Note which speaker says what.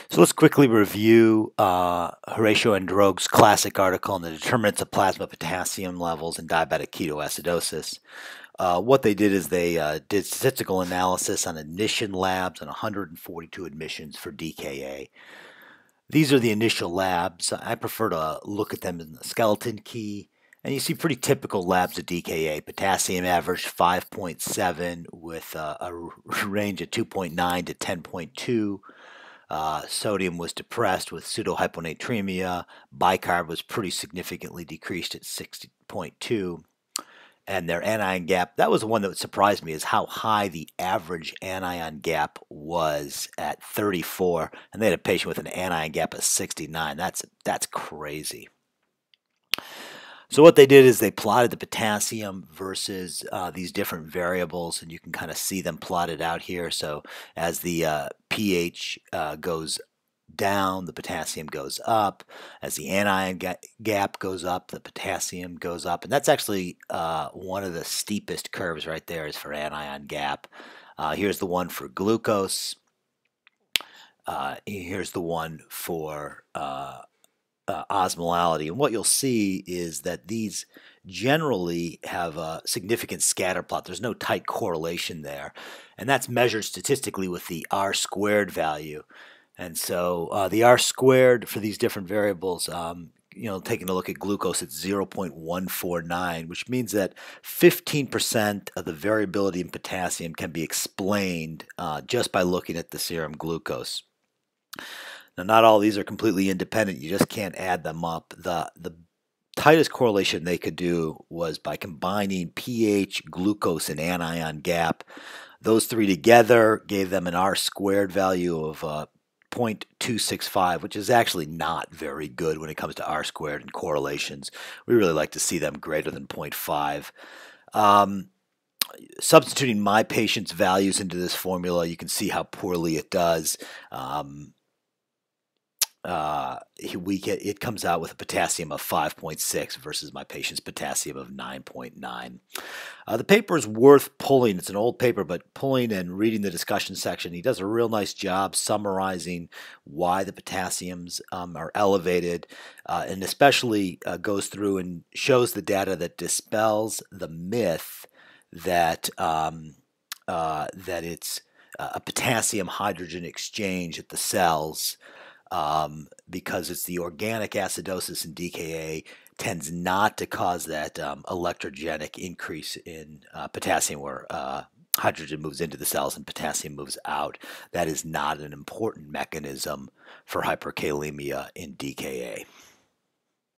Speaker 1: So let's quickly review Horatio Androgue's classic article on the determinants of plasma potassium levels in diabetic ketoacidosis. What they did is they did statistical analysis on admission labs on 142 admissions for DKA. These are the initial labs. I prefer to look at them in the skeleton key. And you see pretty typical labs of DKA. Potassium averaged 5.7 with a range of 2.9 to 10.2. Sodium was depressed with pseudohyponatremia. Bicarb was pretty significantly decreased at 60.2. And their anion gap, that was the one that surprised me, is how high the average anion gap was at 34. And they had a patient with an anion gap of 69. That's crazy. So what they did is they plotted the potassium versus these different variables, and you can kind of see them plotted out here. So as the pH goes down, the potassium goes up. As the anion gap goes up, the potassium goes up. And that's actually one of the steepest curves right there is for anion gap. Here's the one for glucose. Here's the one for osmolality. And what you'll see is that these generally have a significant scatter plot. There's no tight correlation there. And that's measured statistically with the R squared value. And so the R squared for these different variables, taking a look at glucose, it's 0.149, which means that 15% of the variability in potassium can be explained just by looking at the serum glucose. Now, not all these are completely independent. You just can't add them up. The tightest correlation they could do was by combining pH, glucose, and anion gap. Those three together gave them an R squared value of 0.265, which is actually not very good when it comes to R squared and correlations. We really like to see them greater than 0.5. Substituting my patient's values into this formula, you can see how poorly it does. It comes out with a potassium of 5.6 versus my patient's potassium of 9.9. The paper is worth pulling. It's an old paper, but pulling and reading the discussion section, he does a real nice job summarizing why the potassiums are elevated, and especially goes through and shows the data that dispels the myth that that it's a potassium hydrogen exchange at the cells. Because it's the organic acidosis in DKA tends not to cause that electrogenic increase in potassium where hydrogen moves into the cells and potassium moves out. That is not an important mechanism for hyperkalemia in DKA.